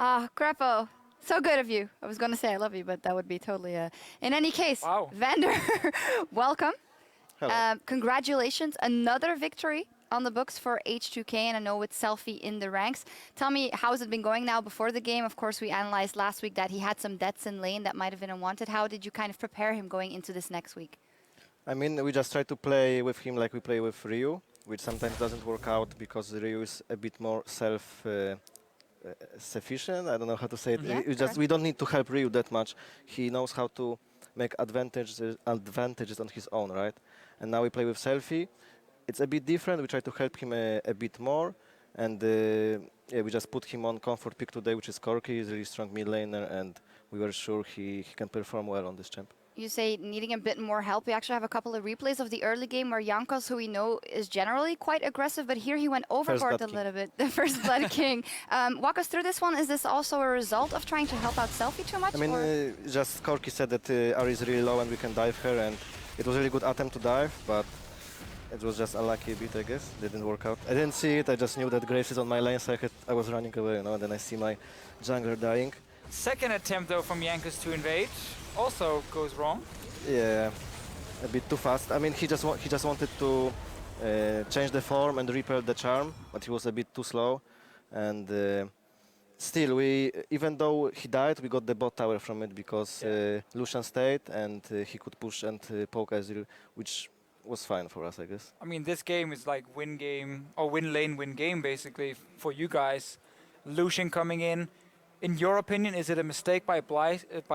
Ah, Greppo, so good of you. I was going to say I love you, but that would be totally In any case, Wow. Vander, welcome. Hello. Congratulations, another victory on the books for H2K, and I know it's Selfie in the ranks. Tell me, how has it been going now before the game? Of course, we analyzed last week that he had some deaths in lane that might have been unwanted. How did you kind of prepare him going into this next week? I mean, we just try to play with him like we play with Ryu, which sometimes doesn't work out because Ryu is a bit more self-sufficient. I don't know how to say it. Yeah, We don't need to help Ryu that much. He knows how to make advantages on his own, right? And now we play with Selfie. It's a bit different. We try to help him a bit more, and yeah, we just put him on comfort pick today, which is Corki. He's a really strong mid laner, and we were sure he can perform well on this champ. You say needing a bit more help. We actually have a couple of replays of the early game where Jankos, who we know is generally quite aggressive, but here he went overboard a little bit. The first Blood King. Walk us through this one. Is this also a result of trying to help out Selfie too much? I mean, just Corki said that Ari is really low and we can dive her, and it was a really good attempt to dive, but it was just unlucky a bit, I guess. Didn't work out. I didn't see it. I just knew that Graves is on my lane, so I was running away, you know, and then I see my jungler dying. Second attempt though from Jankos to invade also goes wrong. Yeah, a bit too fast. I mean, he just wanted to change the form and repel the charm, but he was a bit too slow. And still, even though he died, we got the bot tower from it because Lucian stayed and he could push and poke Azir, which was fine for us, I guess. I mean, this game is like win game or win lane, win game basically for you guys. Lucian coming in. In your opinion, is it a mistake by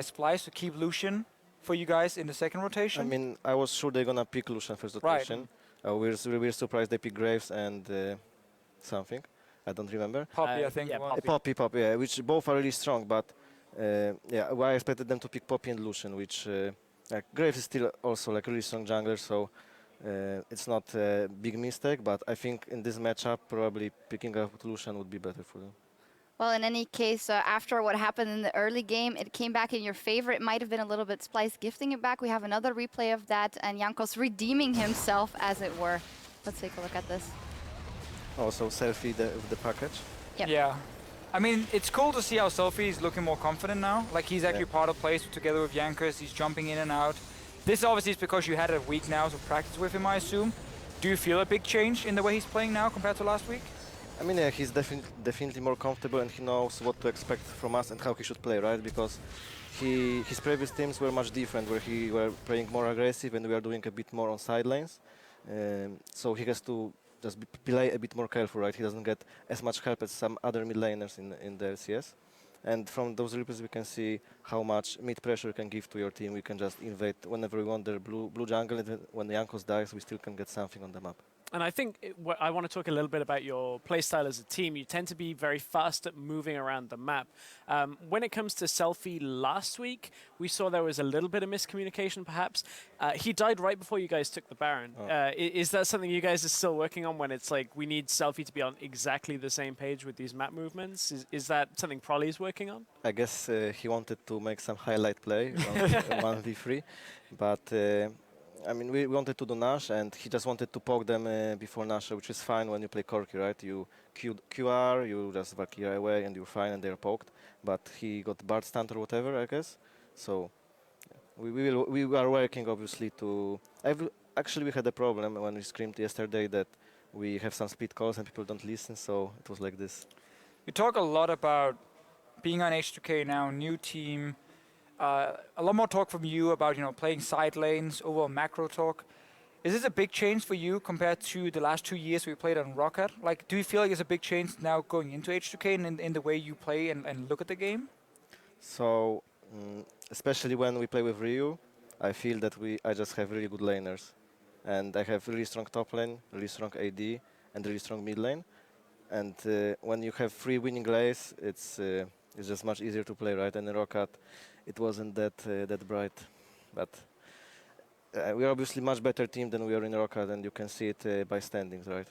Splice to keep Lucian for you guys in the second rotation? I mean, I was sure they're gonna pick Lucian first rotation. We're surprised they picked Graves and something. I don't remember. Poppy, I think. Yeah, Poppy, yeah, which both are really strong, but yeah, I expected them to pick Poppy and Lucian, which Graves is still also like a really strong jungler, so it's not a big mistake, but I think in this matchup, probably picking up Lucian would be better for them. Well, in any case, after what happened in the early game, it came back in your favor. It might have been a little bit Splice gifting it back. We have another replay of that, and Jankos redeeming himself, as it were. Let's take a look at this. Also, Selfie with the package. Yep. Yeah. I mean, it's cool to see how Selfie is looking more confident now. Like, he's actually part of plays together with Jankos. He's jumping in and out. This obviously is because you had a week now to practice with him, I assume. Do you feel a big change in the way he's playing now compared to last week? I mean, yeah, he's definitely more comfortable and he knows what to expect from us and how he should play, right? Because his previous teams were much different, where he were playing more aggressive and we are doing a bit more on side lanes. So he has to just play a bit more careful, right? He doesn't get as much help as some other mid laners in the LCS. And from those replays we can see how much mid pressure can give to your team. We can just invade whenever we want their blue jungle, and when the Jankos dies, we still can get something on the map. And I think I want to talk a little bit about your playstyle as a team. You tend to be very fast at moving around the map. When it comes to Selfie last week, we saw there was a little bit of miscommunication, perhaps. He died right before you guys took the Baron. Oh. Is that something you guys are still working on, when it's like we need Selfie to be on exactly the same page with these map movements? Is that something Prolly's working on? I guess he wanted to make some highlight play on 1v3, but I mean, we wanted to do Nash, and he just wanted to poke them before Nash, which is fine when you play Corki, right? You QR, you just Valkyrie away, and you're fine, and they're poked. But he got Bard stunned or whatever, I guess. So we are working, obviously, to... Actually, we had a problem when we screamed yesterday that we have some speed calls and people don't listen, so it was like this. You talk a lot about being on H2K now, new team. A lot more talk from you about, you know, playing side lanes, overall macro talk. Is this a big change for you compared to the last 2 years we played on Rocket? Like, do you feel like it's a big change now going into H2K and in the way you play and look at the game? So, especially when we play with Ryu, I feel that I just have really good laners. And I have really strong top lane, really strong AD, and really strong mid lane. And when you have 3 winning lanes, it's just much easier to play, right? And in Rocket, it wasn't that bright, but we're obviously much better team than we are in Rocket, and you can see it by standings, right?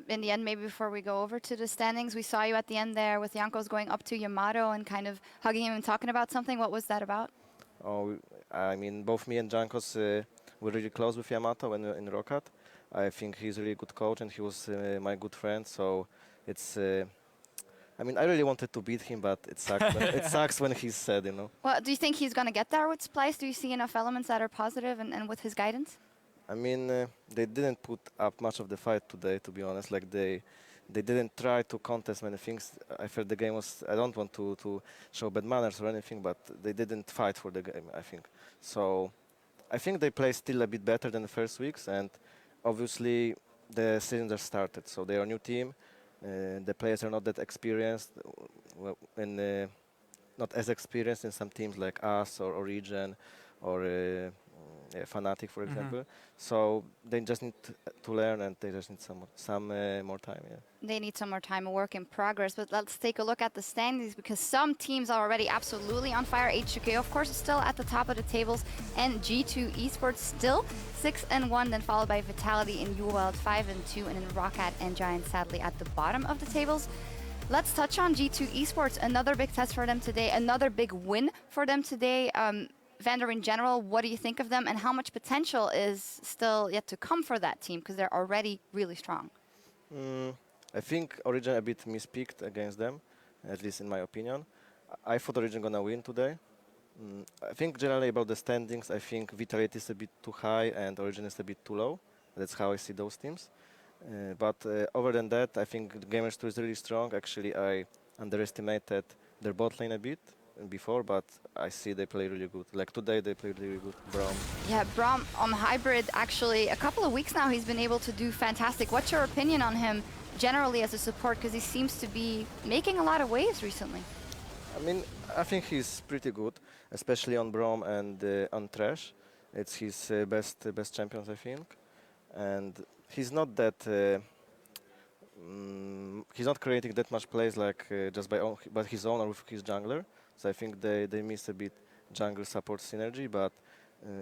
In the end, maybe before we go over to the standings, we saw you at the end there with Jankos going up to Yamato and kind of hugging him and talking about something. What was that about? Oh, I mean, both me and Jankos were really close with Yamato when we were in Rocket. I think he's a really good coach, and he was my good friend, so it's... I mean, I really wanted to beat him, but it sucks. It sucks when he's sad, you know. Well, do you think he's going to get there with Splice? Do you see enough elements that are positive and with his guidance? I mean, they didn't put up much of the fight today, to be honest. Like they didn't try to contest many things. I felt the game was. I don't want to show bad manners or anything, but they didn't fight for the game, I think. So I think they play still a bit better than the first weeks, and obviously the season just started. So they are a new team. The players are not that experienced, and not as experienced in some teams like us or Origin or Fnatic, for example. So they just need to learn, and they just need some more time. Yeah. They need some more time, a work in progress. But let's take a look at the standings, because some teams are already absolutely on fire. H2K, of course, is still at the top of the tables, and G2 Esports still 6-1, then followed by Vitality and UWorld 5-2, and then Roccat and Giant sadly at the bottom of the tables. Let's touch on G2 Esports. Another big test for them today, another big win for them today. Vander, in general, what do you think of them, and how much potential is still yet to come for that team, because they're already really strong? I think Origin a bit mispicked against them, at least in my opinion. I thought Origin gonna win today. I think generally about the standings, I think Vitality is a bit too high and Origin is a bit too low. That's how I see those teams. But other than that, I think Gamers 2 is really strong. Actually, I underestimated their bot lane a bit before, but I see they play really good. Like today, they played really good. Braum. Yeah, Braum on Hybrid, actually, a couple of weeks now, he's been able to do fantastic. What's your opinion on him generally as a support? Because he seems to be making a lot of waves recently. I mean, I think he's pretty good, especially on Braum and on Trash. It's his best champions, I think. And he's not that... he's not creating that much plays like just by his own or with his jungler. So I think they miss a bit jungle support synergy, but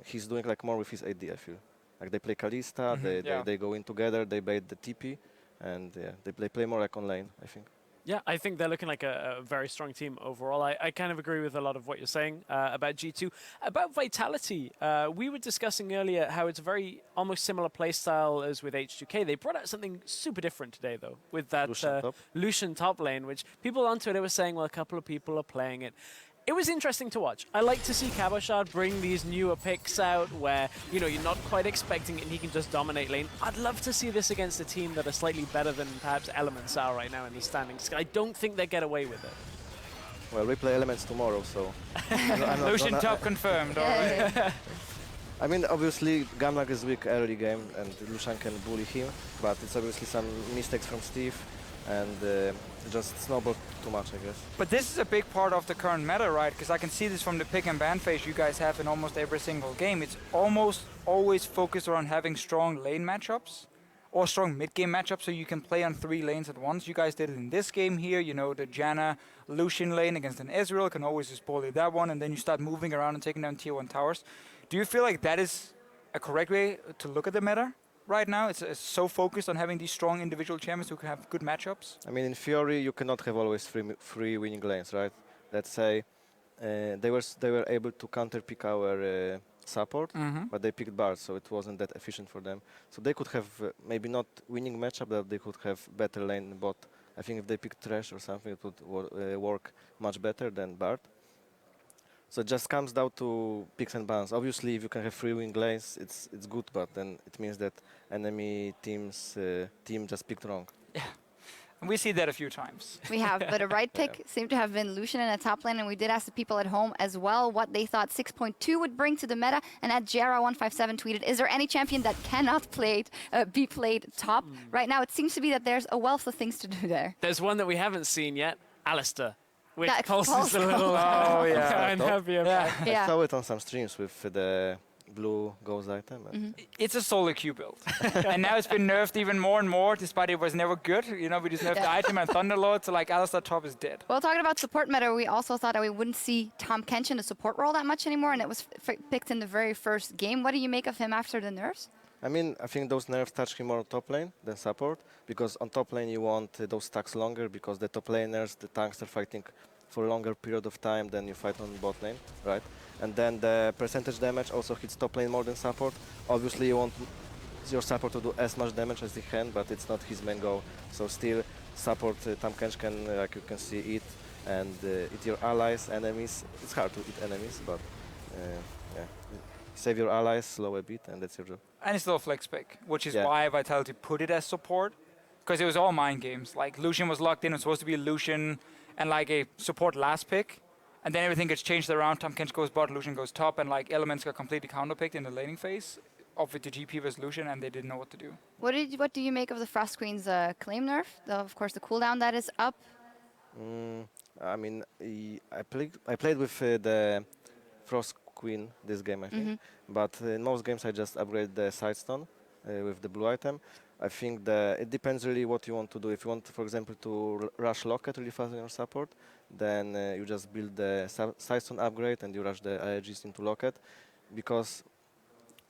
he's doing like more with his AD, I feel. Like they play Kalista, they go in together, they bait the TP, and they play more like on lane, I think. Yeah, I think they're looking like a very strong team overall. I kind of agree with a lot of what you're saying about G2. About Vitality, we were discussing earlier how it's a very almost similar playstyle as with H2K. They brought out something super different today, though, with that Lucian top lane, which people on Twitter were saying, well, a couple of people are playing it. It was interesting to watch. I like to see Cabochard bring these newer picks out where, you know, you're not quite expecting it and he can just dominate lane. I'd love to see this against a team that are slightly better than perhaps Elements are right now in the standings. I don't think they get away with it. Well, we play Elements tomorrow, so... Lucian top confirmed. I mean, obviously, Gamnak is weak early game and Lucian can bully him, but it's obviously some mistakes from Steve and just snowballed too much, I guess. But this is a big part of the current meta, right? Because I can see this from the pick and ban phase you guys have in almost every single game. It's almost always focused around having strong lane matchups or strong mid-game matchups so you can play on 3 lanes at once. You guys did it in this game here, you know, the Janna Lucian lane against an Ezreal can always just bully that one, and then you start moving around and taking down tier 1 towers. Do you feel like that is a correct way to look at the meta right now? It's so focused on having these strong individual champions who can have good matchups? I mean, in theory, you cannot have always three winning lanes, right? Let's say they were able to counter-pick our support, but they picked Bard, so it wasn't that efficient for them. So they could have maybe not winning matchup, but they could have better lane bot. I think if they picked Thresh or something, it would work much better than Bard. So it just comes down to picks and bans. Obviously, if you can have 3 wing lanes, it's good, but then it means that enemy team just picked wrong. Yeah, and we see that a few times. We have, but a right pick seemed to have been Lucian in a top lane, and we did ask the people at home as well what they thought 6.2 would bring to the meta, and at Jara157 tweeted, is there any champion that cannot be played top? Right now, it seems to be that there's a wealth of things to do there. There's one that we haven't seen yet, Alistair. Which That Pulse is Pulse a little unhappy about. I saw it on some streams with the blue ghost item. It's a solo queue build. And now it's been nerfed even more and more, despite it was never good. You know, we just nerfed the item and Thunderlord, so like Alistar top is dead. Well, talking about support meta, we also thought that we wouldn't see Tom Kench in a support role that much anymore, and it was picked in the very first game. What do you make of him after the nerfs? I mean, I think those nerfs touch him more on top lane than support, because on top lane you want those stacks longer, because the top laners, the tanks are fighting for a longer period of time than you fight on bot lane, right? And then the percentage damage also hits top lane more than support. Obviously you want your support to do as much damage as he can, but it's not his main goal. So still, support Tam Kench can, like you can see, eat and eat your allies, enemies. It's hard to eat enemies, but yeah, save your allies, slow a bit, and that's your job. And it's still a flex pick, which is Yeah. why Vitality put it as support, because it was all mind games. Like Lucian was locked in, it was supposed to be Lucian and like a support last pick, and then everything gets changed around. Tom Kench goes bot, Lucian goes top, and like Elements got completely counterpicked in the laning phase of it to GP versus Lucian, and they didn't know what to do. What do you make of the Frost Queen's claim nerf? Of course, the cooldown that is up. I mean, I played with the Frost Queen this game, I think. But in most games, I just upgrade the Sidestone with the blue item. I think it depends really what you want to do. If you want, for example, to rush Locket really fast in your support, then you just build the Sidestone upgrade and you rush the AIGs into Locket, because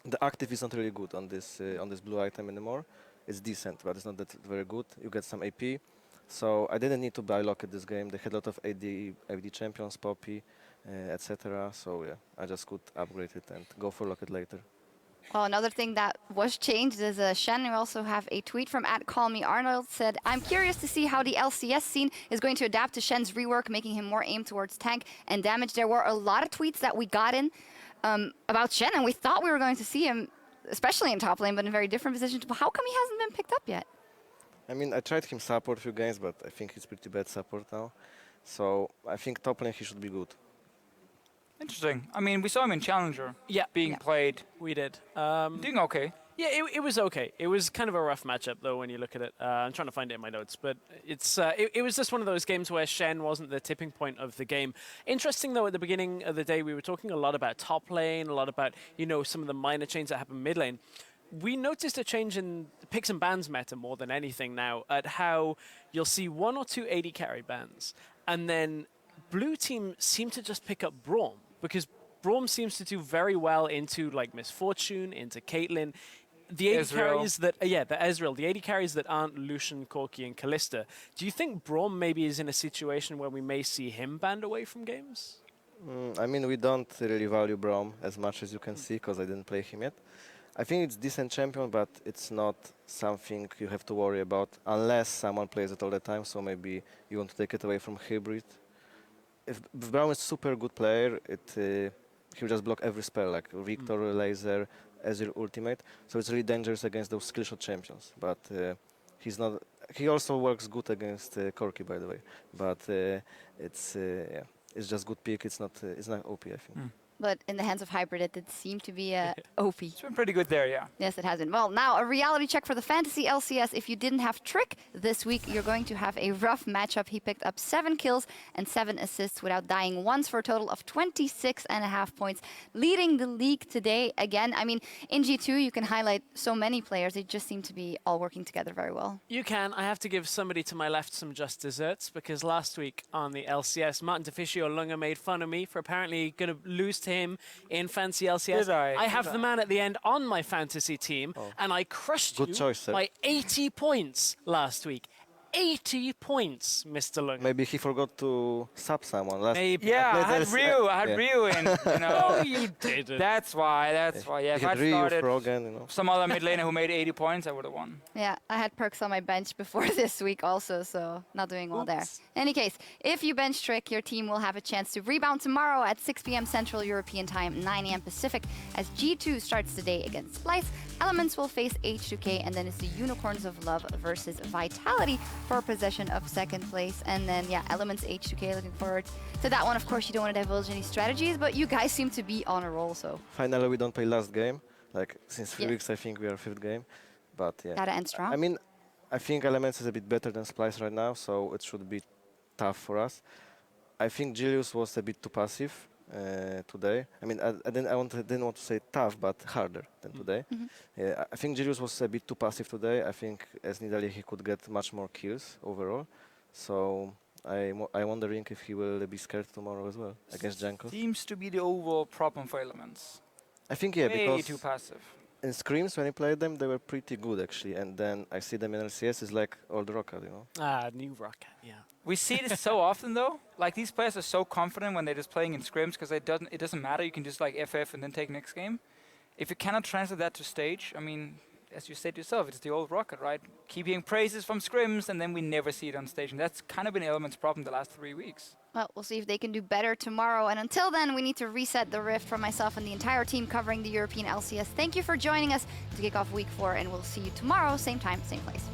the active is not really good on this blue item anymore. It's decent, but it's not that very good. You get some AP. So I didn't need to buy Locket this game. They had a lot of AD champions, Poppy, etc. So yeah, I just could upgrade it and go for Locket later. Well, another thing that was changed is Shen. We also have a tweet from @CallMeArnold said, "I'm curious to see how the LCS scene is going to adapt to Shen's rework, making him more aimed towards tank and damage." There were a lot of tweets that we got in about Shen, and we thought we were going to see him, especially in top lane, but in very different positions. But how come he hasn't been picked up yet? I mean, I tried him support a few games, but I think he's pretty bad support now. So I think top lane he should be good. Interesting. I mean, we saw him in Challenger Yeah, being played. we did. Doing okay. Yeah, it was okay. It was kind of a rough matchup, though, when you look at it. I'm trying to find it in my notes, but it was just one of those games where Shen wasn't the tipping point of the game. Interesting, though, at the beginning of the day, we were talking a lot about top lane, a lot about, some of the minor changes that happen mid lane. We noticed a change in picks and bans meta more than anything now, at how you'll see 1 or 2 AD carry bans, and then blue team seem to just pick up Braum, because Braum seems to do very well into like Misfortune, into Caitlyn. The AD Ezreal. carries that, the Ezreal, the AD carries that aren't Lucian, Corki, and Kalista. Do you think Braum maybe is in a situation where we may see him banned away from games? I mean, we don't really value Braum as much as you can see, because I didn't play him yet. I think it's decent champion, but it's not something you have to worry about unless someone plays it all the time. So maybe you want to take it away from Hybrid. If Braum is super good player, he'll just block every spell, like Victor, Laser, Ezreal ultimate. So it's really dangerous against those skillshot champions. But he's not. He also works good against Corki, by the way. But it's just good pick. It's not OP, I think. But in the hands of Hybrid, it did seem to be OP. It's been pretty good there, yeah. Yes, it has been. Well, now a reality check for the Fantasy LCS. If you didn't have Trick this week, you're going to have a rough matchup. He picked up 7 kills and 7 assists without dying once for a total of 26.5 points, leading the league today again. I mean, in G2, you can highlight so many players. They just seem to be all working together very well. You can. I have to give somebody to my left some just desserts, because last week on the LCS, Martin Deficio Lunga made fun of me for apparently going to lose to him in Fantasy LCS. Did I? have the man at the end on my fantasy team, and I crushed Good you choice, sir. by 80 points last week. 80 points, Mr. Lunga. Maybe he forgot to sub someone last. Maybe. Yeah, I had There's- I had yeah. Ryu in, No, you didn't. That's why. Yeah, if He I'd had Ryu, started Frog, some other mid laner who made 80 points, I would have won. Yeah, I had Perks on my bench before this week also, so not doing well there. Any case, if you bench Trick, your team will have a chance to rebound tomorrow at 6 p.m. Central European Time, 9 a.m. Pacific, as G2 starts the day against Splice. Elements will face H2K, and then it's the Unicorns of Love versus Vitality for possession of second place. And then, yeah, Elements, H2K, looking forward to that one. Of course, you don't want to divulge any strategies, but you guys seem to be on a roll, so Finally, we don't play last game. Like since 3 Yeah. weeks, I think we are 5th game. But yeah. gotta end strong. I mean, I think Elements is a bit better than Splice right now, so it should be tough for us. I think Julius was a bit too passive today. I mean, I didn't want to say tough, but harder than today. Yeah, I think Julius was a bit too passive today. I think as Nidalee he could get much more kills overall. So I'm wondering if he will be scared tomorrow as well against Janko. Seems to be the overall problem for Elements. I think yeah, Way because too passive. in scrims when he played them, they were pretty good actually. And then I see them in LCS, it's like old Rocket, you know. New Rocket, yeah. We see this so often though. Like these players are so confident when they're just playing in scrims because it doesn't matter. You can just like FF and then take next game. If you cannot translate that to stage, I mean, as you said yourself, it's the old Rocket, right? Keeping praises from scrims, and then we never see it on stage. And that's kind of been Element's problem the last 3 weeks. Well, we'll see if they can do better tomorrow. And until then, we need to reset the Rift for myself and the entire team covering the European LCS. Thank you for joining us to kick off week 4, and we'll see you tomorrow, same time, same place.